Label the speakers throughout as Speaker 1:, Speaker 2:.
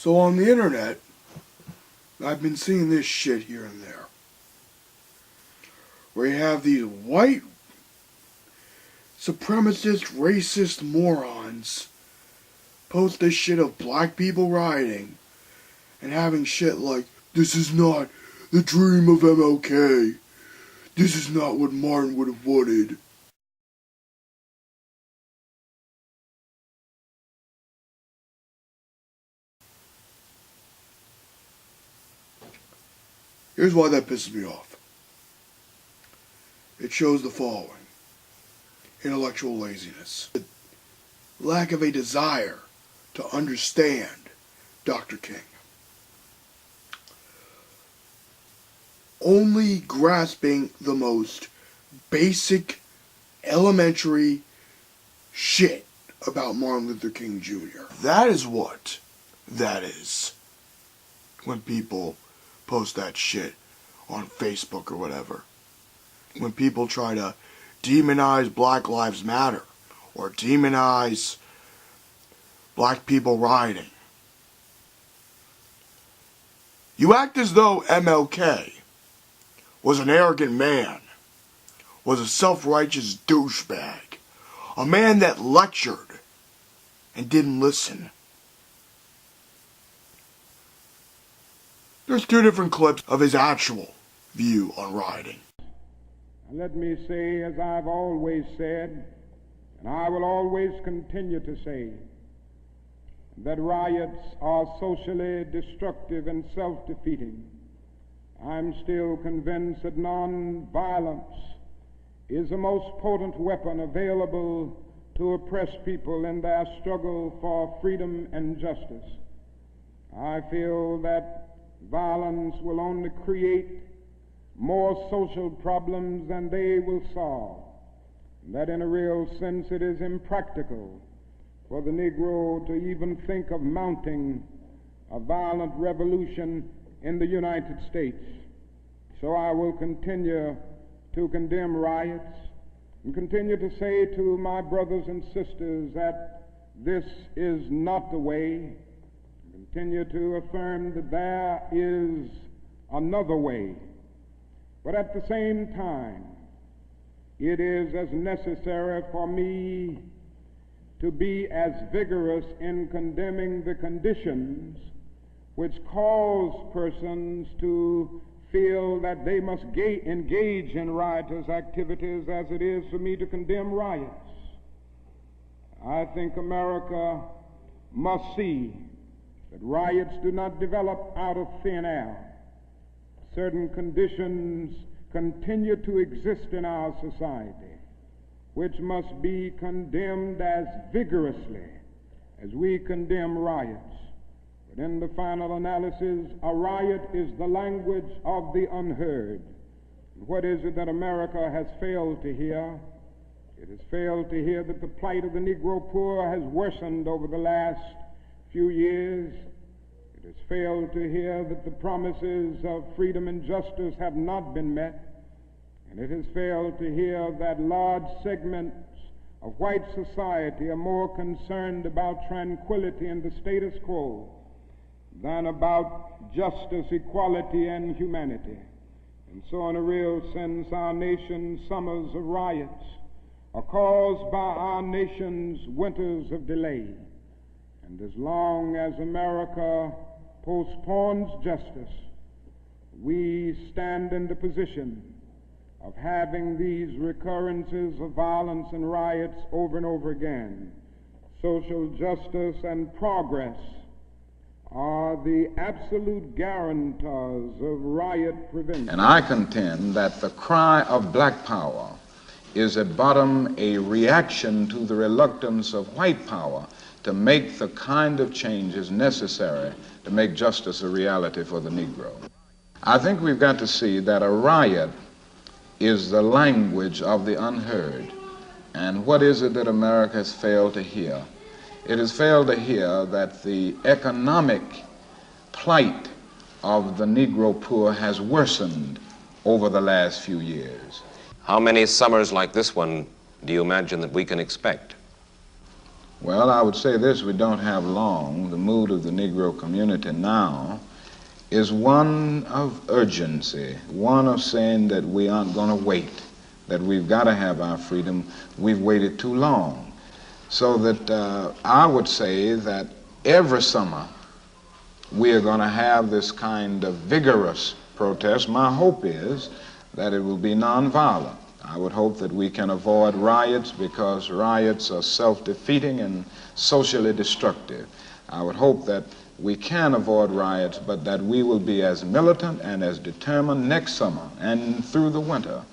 Speaker 1: So on the internet, I've been seeing this shit here and there, where you have these white supremacist, racist morons post this shit of black people rioting and having shit like, this is not the dream of MLK. This is not what Martin would have wanted. Here's why that pisses me off. It shows the following: intellectual laziness, lack of a desire to understand Dr. King, only grasping the most basic, elementary shit about Martin Luther King Jr. That is what that is when people post that shit on Facebook or whatever. When people try to demonize Black Lives Matter or demonize black people rioting. You act as though MLK was an arrogant man, was a self-righteous douchebag, a man that lectured and didn't listen. There's two different clips of his actual view on rioting.
Speaker 2: Let me say, as I've always said, and I will always continue to say, that riots are socially destructive and self-defeating. I'm still convinced that non-violence is the most potent weapon available to oppress people in their struggle for freedom and justice. I feel that violence will only create more social problems than they will solve. That in a real sense it is impractical for the Negro to even think of mounting a violent revolution in the United States. So I will continue to condemn riots and continue to say to my brothers and sisters that this is not the way. Continue to affirm that there is another way. But at the same time, it is as necessary for me to be as vigorous in condemning the conditions which cause persons to feel that they must engage in riotous activities as it is for me to condemn riots. I think America must see that riots do not develop out of thin air. Certain conditions continue to exist in our society, which must be condemned as vigorously as we condemn riots. But in the final analysis, a riot is the language of the unheard. And what is it that America has failed to hear? It has failed to hear that the plight of the Negro poor has worsened over the last few years. It has failed to hear that the promises of freedom and justice have not been met. And it has failed to hear that large segments of white society are more concerned about tranquility and the status quo than about justice, equality, and humanity. And so in a real sense, our nation's summers of riots are caused by our nation's winters of delay. And as long as America postpones justice, we stand in the position of having these recurrences of violence and riots over and over again. Social justice and progress are the absolute guarantors of riot prevention.
Speaker 3: And I contend that the cry of black power is at bottom a reaction to the reluctance of white power to make the kind of changes necessary to make justice a reality for the Negro. I think we've got to see that a riot is the language of the unheard. And what is it that America has failed to hear? It has failed to hear that the economic plight of the Negro poor has worsened over the last few years.
Speaker 4: How many summers like this one do you imagine that we can expect?
Speaker 3: Well, I would say this: we don't have long. The mood of the Negro community now is one of urgency, one of saying that we aren't going to wait, that we've got to have our freedom. We've waited too long. So that I would say that every summer we are going to have this kind of vigorous protest. My hope is that it will be nonviolent. I would hope that we can avoid riots, because riots are self-defeating and socially destructive. I would hope that we can avoid riots, but that we will be as militant and as determined next summer and through the winter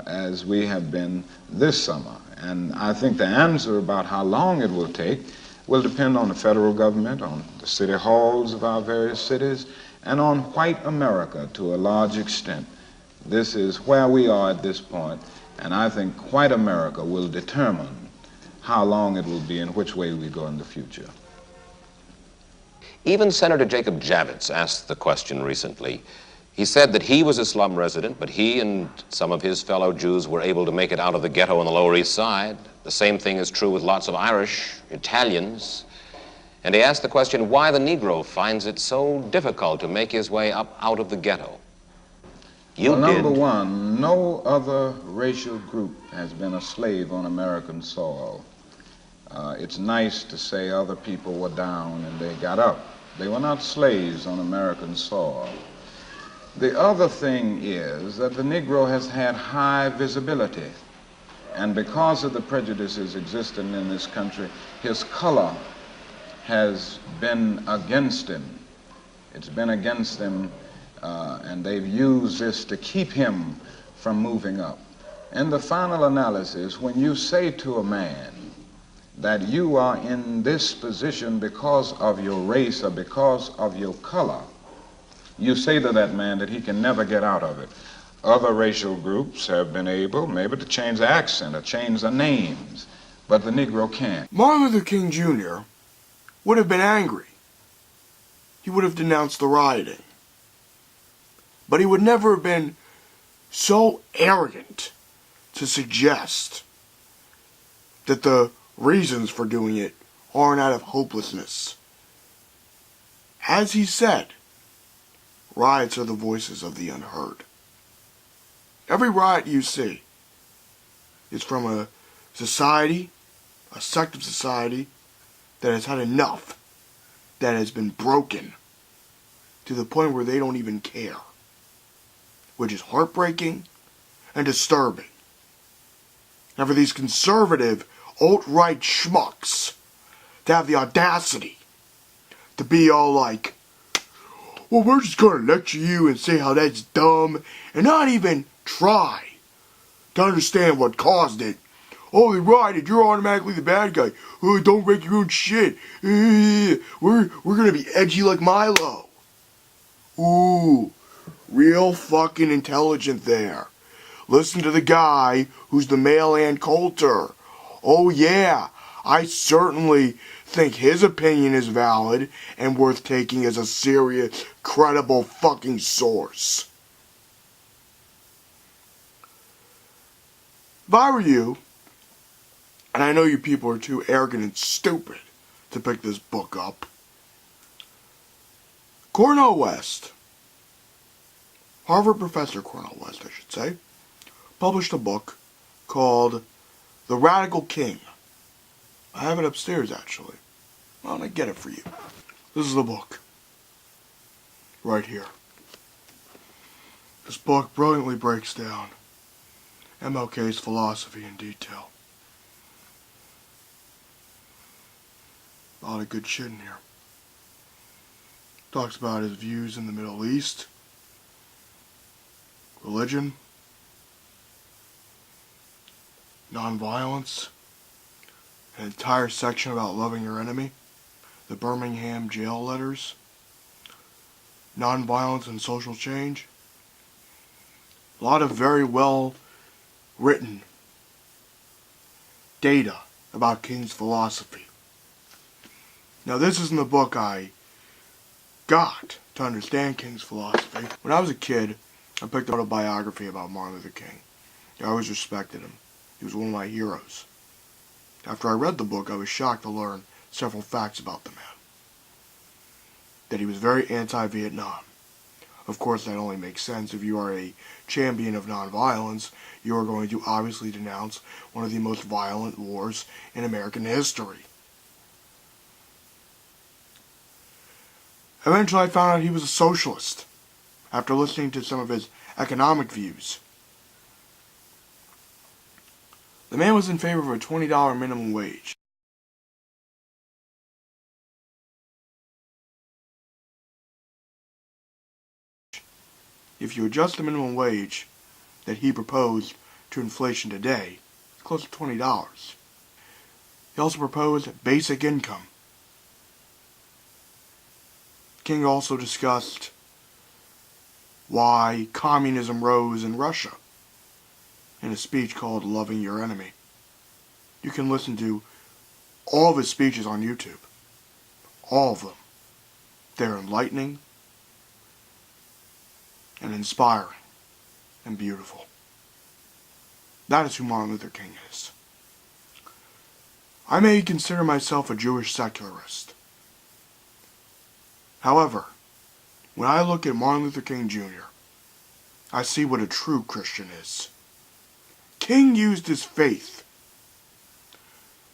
Speaker 3: as we have been this summer. And I think the answer about how long it will take will depend on the federal government, on the city halls of our various cities, and on white America to a large extent. This is where we are at this point, and I think white America will determine how long it will be and which way we go in the future.
Speaker 4: Even Senator Jacob Javits asked the question recently. He said that he was a slum resident, but he and some of his fellow Jews were able to make it out of the ghetto on the Lower East Side. The same thing is true with lots of Irish, Italians. And he asked the question why the Negro finds it so difficult to make his way up out of the ghetto.
Speaker 3: Well, number one, no other racial group has been a slave on American soil. It's nice to say other people were down and they got up. They were not slaves on American soil. The other thing is that the Negro has had high visibility. And because of the prejudices existing in this country, his color has been against him. It's been against him, and they've used this to keep him from moving up. In the final analysis, when you say to a man that you are in this position because of your race or because of your color, you say to that man that he can never get out of it. Other racial groups have been able maybe to change the accent or change the names, but the Negro can't.
Speaker 1: Martin Luther King Jr. would have been angry. He would have denounced the rioting. But he would never have been so arrogant to suggest that the reasons for doing it aren't out of hopelessness. As he said, riots are the voices of the unheard. Every riot you see is from a society, a sect of society, that has had enough, that has been broken to the point where they don't even care, which is heartbreaking and disturbing. And for these conservative, alt-right schmucks to have the audacity to be all like, well, we're just going to lecture you and say how that's dumb, and not even try to understand what caused it. Oh, they rioted, you're automatically the bad guy. Oh, don't break your own shit. We're going to be edgy like Milo. Ooh, real fucking intelligent there. Listen to the guy who's the male Ann Coulter. Oh yeah, I certainly think his opinion is valid and worth taking as a serious, credible fucking source. If I were you, and I know you people are too arrogant and stupid to pick this book up, Cornel West, Harvard professor Cornel West, I should say, published a book called The Radical King. I have it upstairs, actually. Why don't I get it for you? This is the book. Right here. This book brilliantly breaks down MLK's philosophy in detail. A lot of good shit in here. Talks about his views in the Middle East, religion, nonviolence, an entire section about loving your enemy, the Birmingham jail letters, nonviolence and social change. A lot of very well written data about King's philosophy. Now, this isn't the book I got to understand King's philosophy. When I was a kid, I picked up a biography about Martin Luther King. I always respected him. He was one of my heroes. After I read the book, I was shocked to learn several facts about the man. That he was very anti-Vietnam. Of course, that only makes sense. If you are a champion of nonviolence, you are going to obviously denounce one of the most violent wars in American history. Eventually, I found out he was a socialist after listening to some of his economic views. The man was in favor of a $20 minimum wage. If you adjust the minimum wage that he proposed to inflation today, it's close to $20. He also proposed basic income. King also discussed why communism rose in Russia in a speech called Loving Your Enemy. You can listen to all of his speeches on YouTube. All of them. They're enlightening and inspiring and beautiful. That is who Martin Luther King is. I may consider myself a Jewish secularist. However, when I look at Martin Luther King Jr., I see what a true Christian is. King used his faith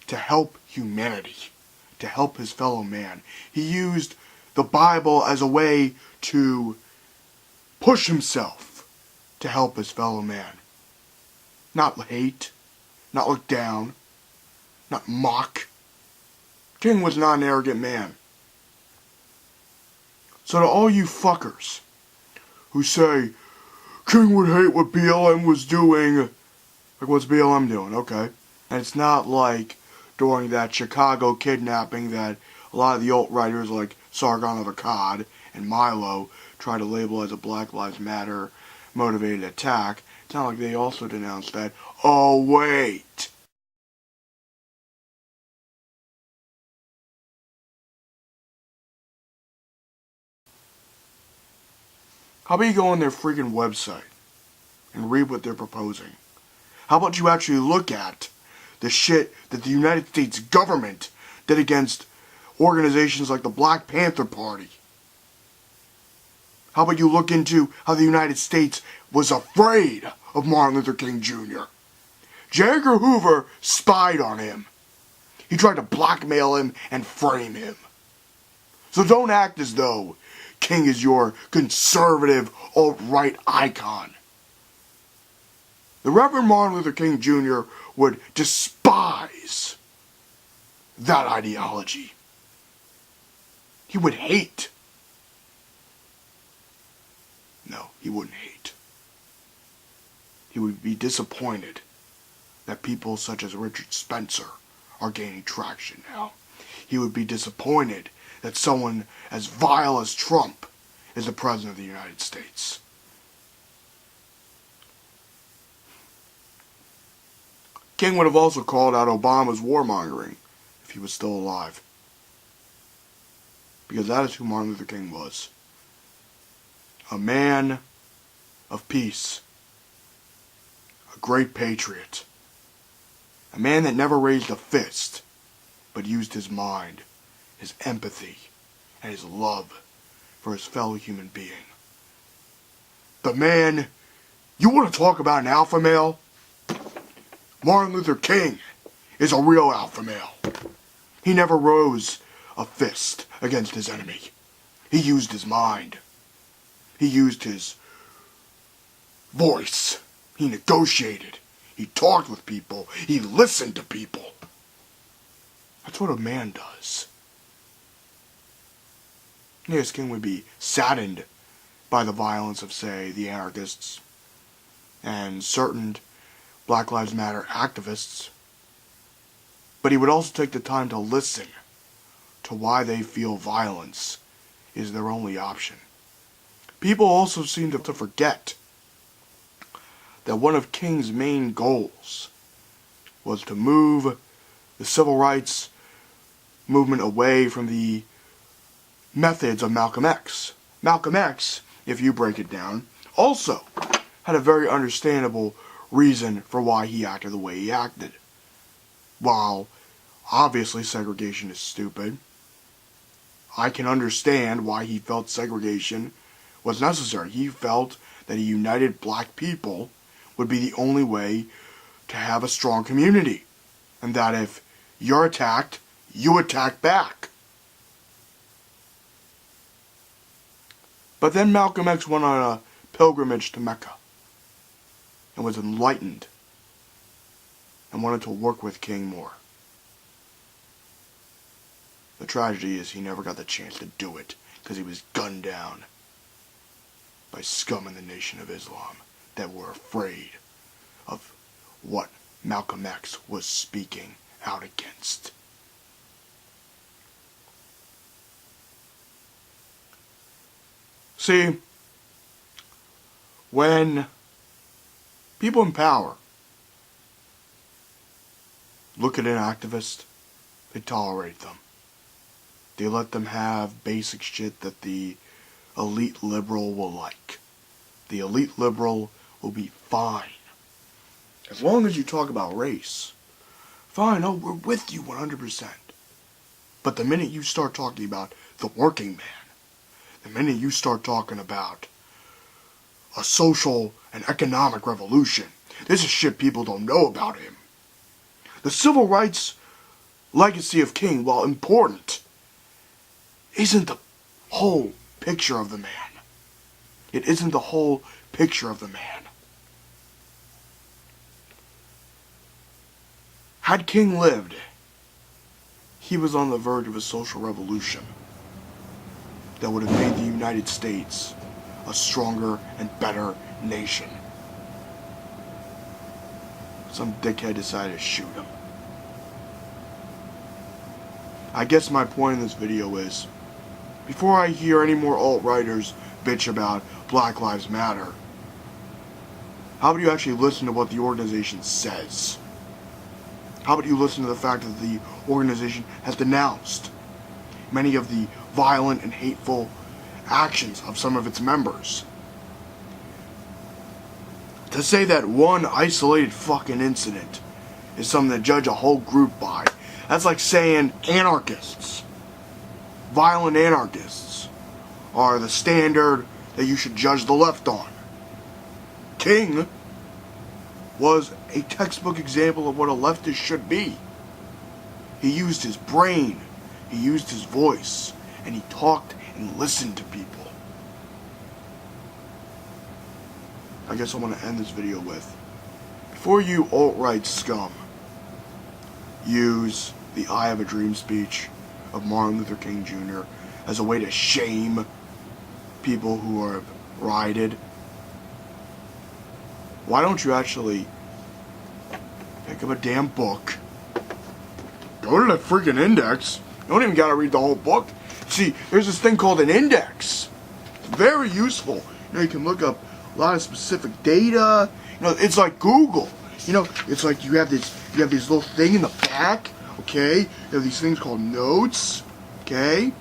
Speaker 1: to help humanity, to help his fellow man. He used the Bible as a way to push himself to help his fellow man. Not hate, not look down, not mock. King was not an arrogant man. So to all you fuckers who say, King would hate what BLM was doing, like what's BLM doing? Okay. And it's not like during that Chicago kidnapping that a lot of the alt-writers like Sargon of Akkad and Milo try to label as a Black Lives Matter motivated attack. It's not like they also denounced that. Oh, wait! How about you go on their freaking website and read what they're proposing? How about you actually look at the shit that the United States government did against organizations like the Black Panther Party? How about you look into how the United States was afraid of Martin Luther King Jr.? J. Edgar Hoover spied on him. He tried to blackmail him and frame him. So don't act as though King is your conservative alt-right icon. The Reverend Martin Luther King Jr. would despise that ideology. He would hate. No, he wouldn't hate. He would be disappointed that people such as Richard Spencer are gaining traction now. He would be disappointed that someone as vile as Trump is the President of the United States. King would have also called out Obama's warmongering if he was still alive. Because that is who Martin Luther King was. A man of peace. A great patriot. A man that never raised a fist, but used his mind, his empathy, and his love for his fellow human being. The man, you want to talk about an alpha male? Martin Luther King is a real alpha male. He never rose a fist against his enemy. He used his mind. He used his voice. He negotiated. He talked with people. He listened to people. That's what a man does. Yes, King would be saddened by the violence of, say, the anarchists and certain Black Lives Matter activists. But he would also take the time to listen to why they feel violence is their only option. People also seem to forget that one of King's main goals was to move the civil rights movement away from the methods of Malcolm X. Malcolm X, if you break it down, also had a very understandable reason for why he acted the way he acted. While Obviously, segregation is stupid. I can understand why he felt segregation was necessary. He felt that a united black people would be the only way to have a strong community. And that if you're attacked, you attack back. But then Malcolm X went on a pilgrimage to Mecca and was enlightened and wanted to work with King more. The tragedy is he never got the chance to do it because he was gunned down by scum in the Nation of Islam that were afraid of what Malcolm X was speaking out against. See, when people in power look at an activist, they tolerate them. They let them have basic shit that the elite liberal will like. The elite liberal will be fine. As long as you talk about race, fine, oh, we're with you 100%. But the minute you start talking about the working man, the minute you start talking about a social and economic revolution, this is shit people don't know about him. The civil rights legacy of King, while important, isn't the whole picture of the man. It isn't the whole picture of the man. Had King lived, he was on the verge of a social revolution that would have made the United States a stronger and better nation. Some dickhead decided to shoot him. I guess my point in this video is, before I hear any more alt-righters bitch about Black Lives Matter, how about you actually listen to what the organization says? How about you listen to the fact that the organization has denounced many of the violent and hateful actions of some of its members? To say that one isolated fucking incident is something to judge a whole group by, that's like saying anarchists, violent anarchists, are the standard that you should judge the left on. King was a textbook example of what a leftist should be. He used his brain, he used his voice, and he talked and listened to people. I guess I want to end this video with, before you alt-right scum use the I Have a Dream speech of Martin Luther King Jr. as a way to shame people who are rioted, why don't you actually pick up a damn book, go to the freaking index, you don't even gotta read the whole book. See, there's this thing called an index. It's very useful. You know, you can look up a lot of specific data. You know, it's like Google. You know, it's like you have this little thing in the back, okay? You have these things called notes, okay?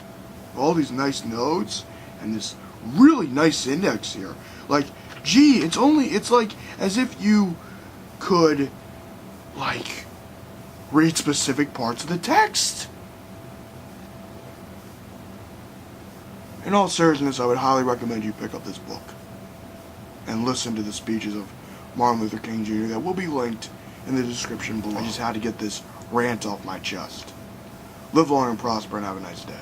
Speaker 1: All these nice notes, and this really nice index here. Like, gee, it's like as if you could, like, read specific parts of the text. In all seriousness, I would highly recommend you pick up this book and listen to the speeches of Martin Luther King Jr. that will be linked in the description below. I just had to get this rant off my chest. Live long and prosper and have a nice day.